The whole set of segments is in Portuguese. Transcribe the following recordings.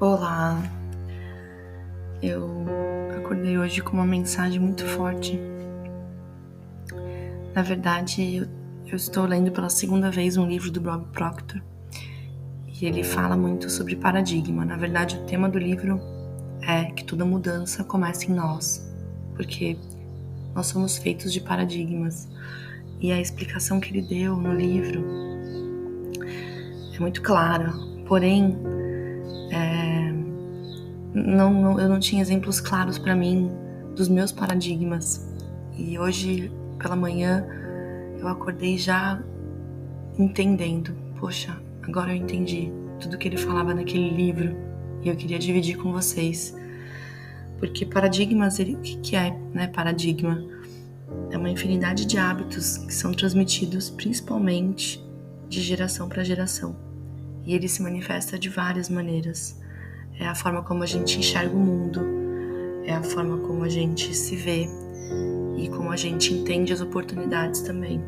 Olá, eu acordei hoje com uma mensagem muito forte. Na verdade, eu estou lendo pela segunda vez um livro do Bob Proctor e ele fala muito sobre paradigma. Na verdade, o tema do livro é que toda mudança começa em nós, porque nós somos feitos de paradigmas. E a explicação que ele deu no livro é muito clara, porém, eu não tinha exemplos claros para mim dos meus paradigmas. E hoje, pela manhã, eu acordei já entendendo. Poxa, agora eu entendi tudo que ele falava naquele livro e eu queria dividir com vocês. Porque paradigmas, o que é, paradigma? É uma infinidade de hábitos que são transmitidos principalmente de geração para geração. E ele se manifesta de várias maneiras. É a forma como a gente enxerga o mundo, é a forma como a gente se vê e como a gente entende as oportunidades também.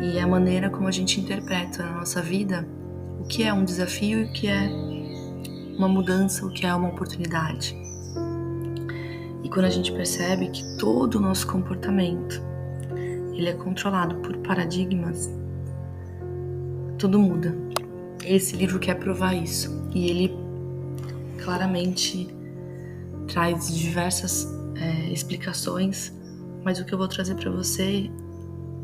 E é a maneira como a gente interpreta na nossa vida o que é um desafio e o que é uma mudança, o que é uma oportunidade. E quando a gente percebe que todo o nosso comportamento ele é controlado por paradigmas, tudo muda. Esse livro quer provar isso. E ele claramente traz diversas explicações, mas o que eu vou trazer para você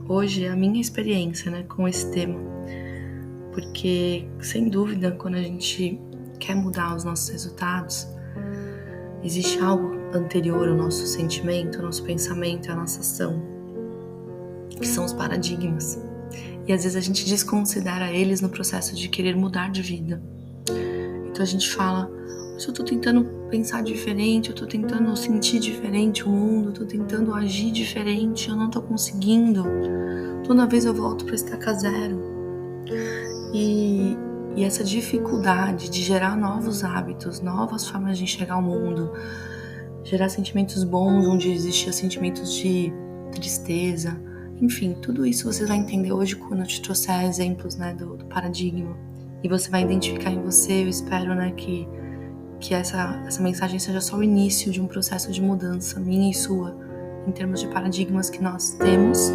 hoje é a minha experiência, com esse tema. Porque, sem dúvida, quando a gente quer mudar os nossos resultados, existe algo anterior ao nosso sentimento, ao nosso pensamento, à nossa ação, que são os paradigmas. E às vezes a gente desconsidera eles no processo de querer mudar de vida. Então a gente fala, mas eu tô tentando pensar diferente, eu tô tentando sentir diferente o mundo, eu tô tentando agir diferente, eu não tô conseguindo. Toda vez eu volto pra estaca zero. E essa dificuldade de gerar novos hábitos, novas formas de enxergar o mundo, gerar sentimentos bons onde existiam sentimentos de tristeza, enfim, tudo isso você vai entender hoje quando eu te trouxer exemplos do paradigma. E você vai identificar em você, eu espero que essa mensagem seja só o início de um processo de mudança, minha e sua, em termos de paradigmas que nós temos,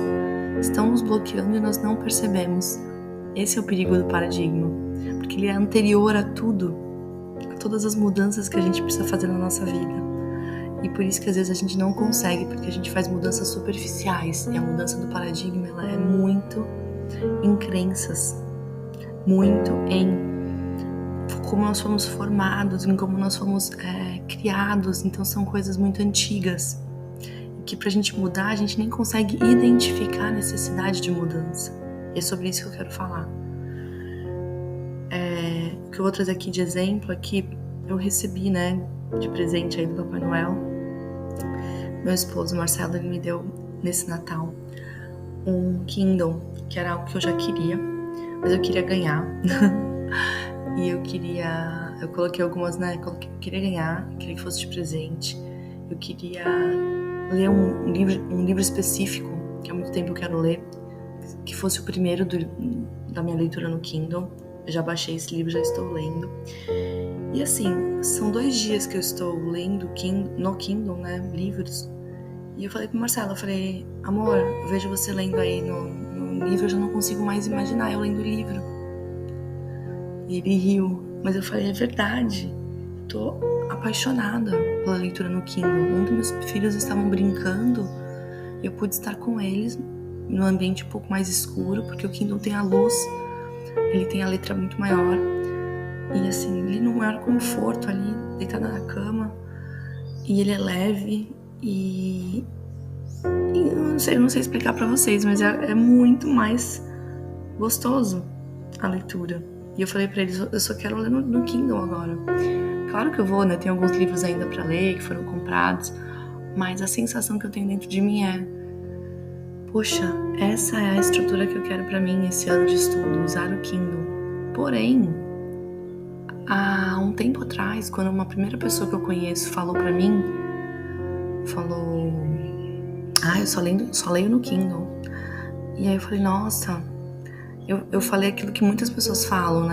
estão nos bloqueando e nós não percebemos. Esse é o perigo do paradigma, porque ele é anterior a tudo, a todas as mudanças que a gente precisa fazer na nossa vida. E por isso que às vezes a gente não consegue, porque a gente faz mudanças superficiais. E a mudança do paradigma, ela é muito em crenças, muito em como nós fomos formados, em como nós fomos criados. Então são coisas muito antigas, que pra gente mudar, a gente nem consegue identificar a necessidade de mudança. E é sobre isso que eu quero falar. O que eu vou trazer aqui de exemplo é que eu recebi, de presente aí do Papai Noel. Meu esposo, Marcelo, ele me deu nesse Natal um Kindle, que era algo que eu já queria, mas eu queria ganhar. E eu coloquei algumas, eu queria ganhar, eu queria que fosse de presente. Eu queria ler um livro específico, que há muito tempo eu quero ler, que fosse o primeiro da minha leitura no Kindle. Eu já baixei esse livro, já estou lendo. E assim, são 2 dias que eu estou lendo no Kindle, livros. E eu falei pro Marcelo, amor, eu vejo você lendo aí no livro, eu já não consigo mais imaginar eu lendo o livro. E ele riu, mas eu falei, é verdade, tô apaixonada pela leitura no Kindle. Ontem meus filhos estavam brincando, eu pude estar com eles num ambiente um pouco mais escuro, porque o Kindle tem a luz, ele tem a letra muito maior. E assim, ele não é conforto ali, deitada na cama. E ele é leve e eu não sei explicar pra vocês, mas é muito mais gostoso a leitura. E eu falei pra eles, eu só quero ler no Kindle agora. Claro que eu vou, tem alguns livros ainda pra ler, que foram comprados, mas a sensação que eu tenho dentro de mim é, poxa, essa é a estrutura que eu quero pra mim esse ano de estudo, usar o Kindle. Porém, há um tempo atrás, quando uma primeira pessoa que eu conheço falou pra mim, eu só leio no Kindle. E aí eu falei, nossa, eu falei aquilo que muitas pessoas falam,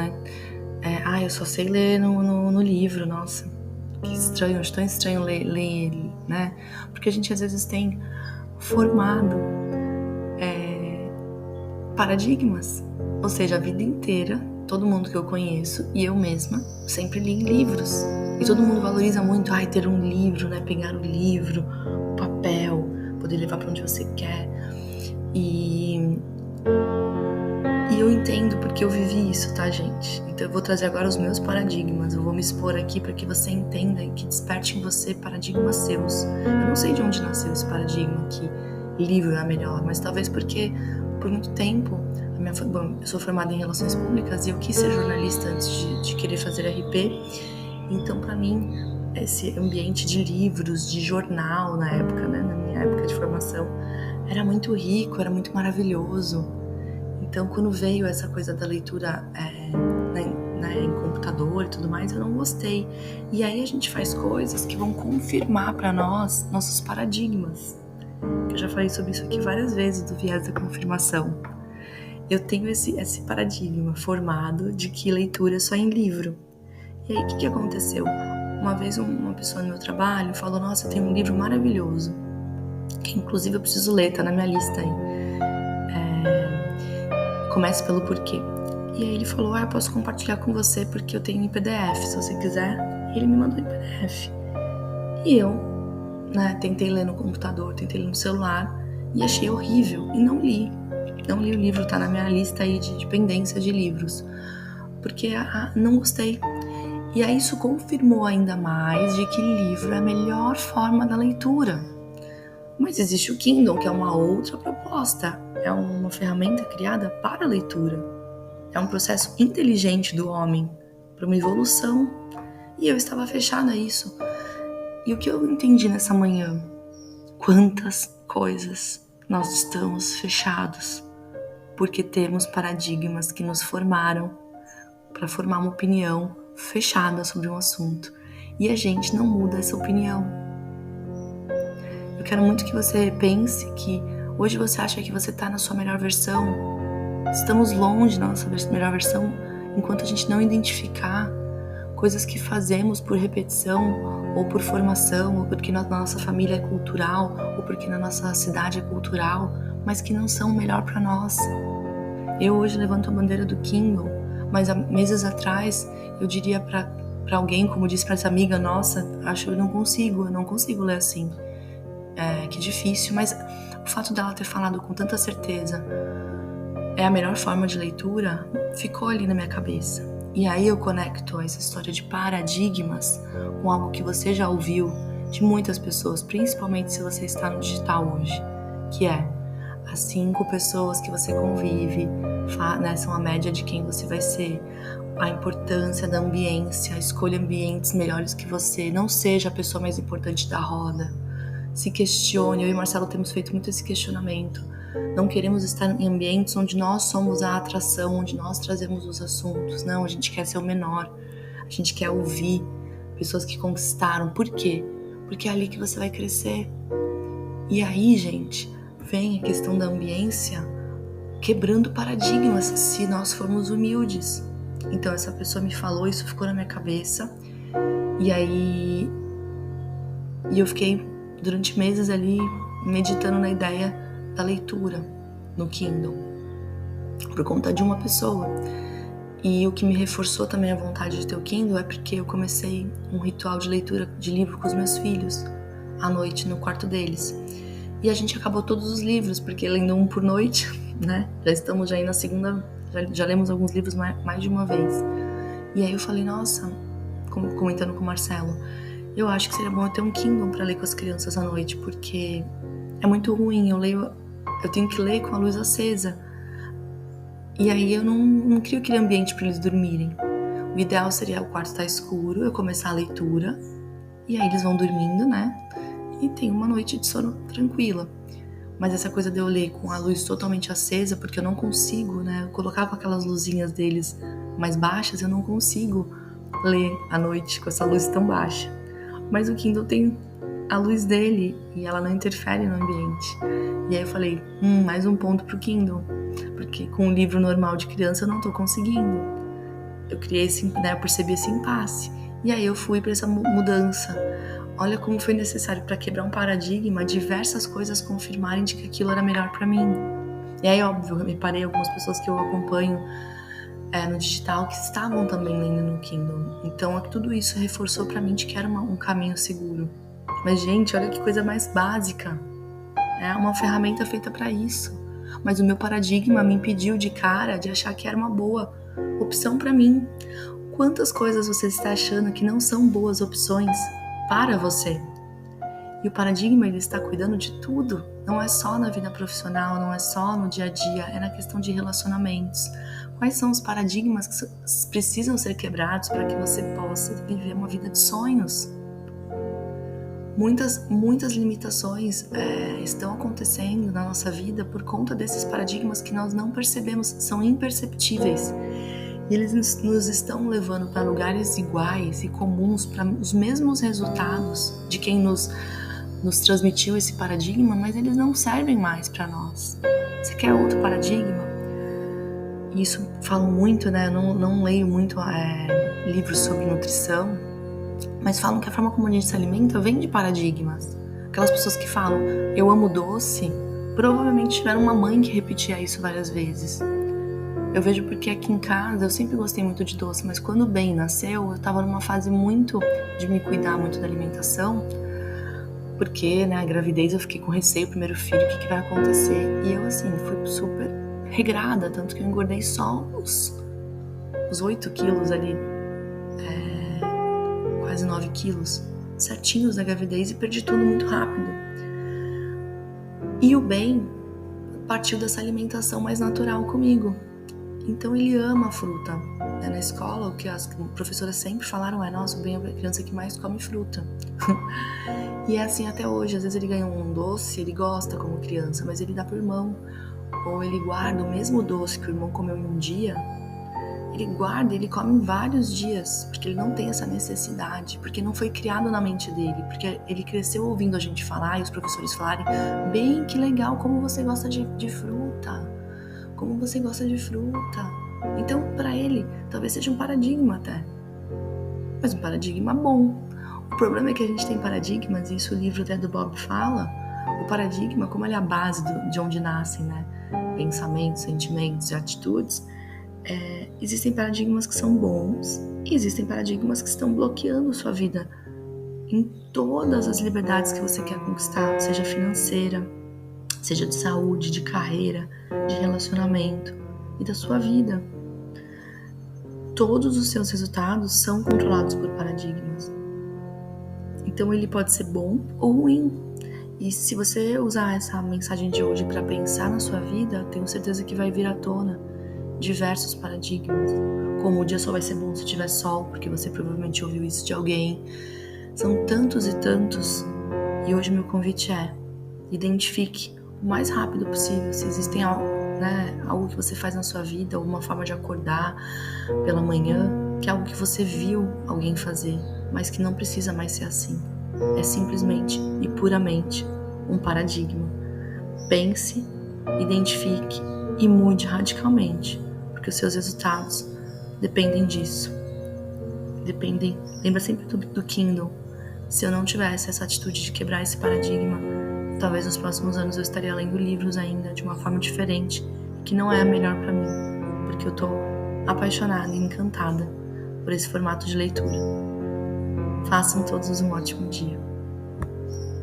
Eu só sei ler no livro, nossa, que estranho, acho tão estranho ler ele, né? Porque a gente às vezes tem formado paradigmas, ou seja, a vida inteira, todo mundo que eu conheço e eu mesma sempre li livros. E todo mundo valoriza muito, ter um livro, né? Pegar o livro, o papel, poder levar para onde você quer. E eu entendo porque eu vivi isso, tá, gente? Então eu vou trazer agora os meus paradigmas. Eu vou me expor aqui para que você entenda e que desperte em você paradigmas seus. Eu não sei de onde nasceu esse paradigma que livro é melhor, mas talvez porque por muito tempo, eu sou formada em relações públicas e eu quis ser jornalista antes de querer fazer RP. Então, para mim, esse ambiente de livros, de jornal na época, né, na minha época de formação, era muito rico, era muito maravilhoso. Então, quando veio essa coisa da leitura em computador e tudo mais, eu não gostei. E aí a gente faz coisas que vão confirmar para nós nossos paradigmas. Eu já falei sobre isso aqui várias vezes, do viés da confirmação. Eu tenho esse paradigma formado de que leitura é só em livro. E aí, o que aconteceu? Uma vez uma pessoa no meu trabalho falou, nossa, eu tenho um livro maravilhoso, que inclusive eu preciso ler, tá na minha lista aí. Comece pelo porquê. E aí ele falou, eu posso compartilhar com você porque eu tenho em PDF, se você quiser. E ele me mandou em PDF. E eu, tentei ler no computador, tentei ler no celular e achei horrível e não li. Não li o livro, tá na minha lista aí de pendência de livros, porque não gostei. E aí isso confirmou ainda mais de que livro é a melhor forma da leitura. Mas existe o Kindle, que é uma outra proposta. É uma ferramenta criada para a leitura. É um processo inteligente do homem, para uma evolução. E eu estava fechada a isso. E o que eu entendi nessa manhã? Quantas coisas nós estamos fechados, porque temos paradigmas que nos formaram para formar uma opinião fechada sobre um assunto. E a gente não muda essa opinião. Eu quero muito que você pense que hoje você acha que você está na sua melhor versão. Estamos longe da nossa melhor versão enquanto a gente não identificar coisas que fazemos por repetição, ou por formação, ou porque na nossa família é cultural, ou porque na nossa cidade é cultural, mas que não são o melhor para nós. Eu hoje levanto a bandeira do Kindle, mas há meses atrás eu diria para alguém, como disse para essa amiga nossa, acho que eu não consigo ler assim. Que difícil, mas o fato dela ter falado com tanta certeza é a melhor forma de leitura, ficou ali na minha cabeça. E aí eu conecto essa história de paradigmas com algo que você já ouviu de muitas pessoas, principalmente se você está no digital hoje, que é as 5 pessoas que você convive, são a média de quem você vai ser, a importância da ambiência, escolha ambientes melhores que você, não seja a pessoa mais importante da roda. Se questione, eu e Marcelo temos feito muito esse questionamento. Não queremos estar em ambientes onde nós somos a atração, onde nós trazemos os assuntos. Não, a gente quer ser o menor. A gente quer ouvir pessoas que conquistaram. Por quê? Porque é ali que você vai crescer. E aí, gente, vem a questão da ambiência quebrando paradigmas se nós formos humildes. Então essa pessoa me falou, isso ficou na minha cabeça. E aí eu fiquei durante meses ali meditando na ideia da leitura no Kindle, por conta de uma pessoa. E o que me reforçou também a vontade de ter o Kindle é porque eu comecei um ritual de leitura de livro com os meus filhos, à noite, no quarto deles. E a gente acabou todos os livros, porque lendo um por noite, né? Já estamos aí na segunda, já lemos alguns livros mais de uma vez. E aí eu falei, nossa, comentando com o Marcelo, eu acho que seria bom eu ter um Kindle para ler com as crianças à noite, porque é muito ruim, eu tenho que ler com a luz acesa. E aí eu não crio aquele ambiente para eles dormirem. O ideal seria o quarto estar escuro, eu começar a leitura, e aí eles vão dormindo, né? E tem uma noite de sono tranquila. Mas essa coisa de eu ler com a luz totalmente acesa, porque eu não consigo, né? Eu colocava aquelas luzinhas deles mais baixas, eu não consigo ler à noite com essa luz tão baixa. Mas o Kindle tem a luz dele e ela não interfere no ambiente. E aí eu falei, mais um ponto pro Kindle, porque com um livro normal de criança eu não tô conseguindo. eu criei esse, né, eu percebi esse impasse. E aí eu fui para essa mudança. Olha como foi necessário para quebrar um paradigma, diversas coisas confirmarem de que aquilo era melhor para mim. E aí, óbvio, eu me parei algumas pessoas que eu acompanho no digital que estavam também lendo no Kindle. Então, tudo isso reforçou para mim de que era um caminho seguro. Mas, gente, olha que coisa mais básica. É uma ferramenta feita para isso. Mas o meu paradigma me impediu de cara de achar que era uma boa opção para mim. Quantas coisas você está achando que não são boas opções para você? E o paradigma, ele está cuidando de tudo. Não é só na vida profissional, não é só no dia a dia, é na questão de relacionamentos. Quais são os paradigmas que precisam ser quebrados para que você possa viver uma vida de sonhos? Muitas limitações estão acontecendo na nossa vida por conta desses paradigmas que nós não percebemos, são imperceptíveis. E eles nos estão levando para lugares iguais e comuns, para os mesmos resultados de quem nos transmitiu esse paradigma, mas eles não servem mais para nós. Você quer outro paradigma? Isso falam muito, né? Eu não leio muito livros sobre nutrição, mas falam que a forma como a gente se alimenta vem de paradigmas. Aquelas pessoas que falam, eu amo doce, provavelmente tiveram uma mãe que repetia isso várias vezes. Eu vejo porque aqui em casa eu sempre gostei muito de doce, mas quando o Ben nasceu, eu estava numa fase muito de me cuidar muito da alimentação, porque, né, a gravidez eu fiquei com receio, o primeiro filho, o que vai acontecer? E eu, assim, fui super regrada, tanto que eu engordei só os 8 quilos ali, quase 9 quilos, certinhos da gravidez, e perdi tudo muito rápido. E o Ben partiu dessa alimentação mais natural comigo. Então ele ama a fruta. Na escola, o que as professoras sempre falaram nossa, o Ben é a criança que mais come fruta. E é assim até hoje. Às vezes ele ganha um doce, ele gosta como criança, mas ele dá pro irmão. Ou ele guarda o mesmo doce que o irmão comeu em um dia, ele guarda e ele come em vários dias, porque ele não tem essa necessidade, porque não foi criado na mente dele, porque ele cresceu ouvindo a gente falar e os professores falarem, bem, que legal, como você gosta de fruta, como você gosta de fruta. Então, para ele, talvez seja um paradigma até, mas um paradigma bom. O problema é que a gente tem paradigmas, e isso o livro até do Bob fala, o paradigma, como ele é a base de onde nascem, né? Pensamentos, sentimentos e atitudes, existem paradigmas que são bons e existem paradigmas que estão bloqueando sua vida em todas as liberdades que você quer conquistar, seja financeira, seja de saúde, de carreira, de relacionamento e da sua vida. Todos os seus resultados são controlados por paradigmas. Então ele pode ser bom ou ruim. E se você usar essa mensagem de hoje para pensar na sua vida, tenho certeza que vai vir à tona diversos paradigmas. Como o dia só vai ser bom se tiver sol, porque você provavelmente ouviu isso de alguém. São tantos e tantos. E hoje meu convite é, identifique o mais rápido possível se existem algo que você faz na sua vida, alguma forma de acordar pela manhã, que é algo que você viu alguém fazer, mas que não precisa mais ser assim. É simplesmente e puramente um paradigma. Pense, identifique e mude radicalmente, porque os seus resultados dependem disso. Lembra sempre do Kindle. Se eu não tivesse essa atitude de quebrar esse paradigma, talvez nos próximos anos eu estaria lendo livros ainda de uma forma diferente, que não é a melhor para mim, porque eu tô apaixonada e encantada por esse formato de leitura. Façam todos um ótimo dia.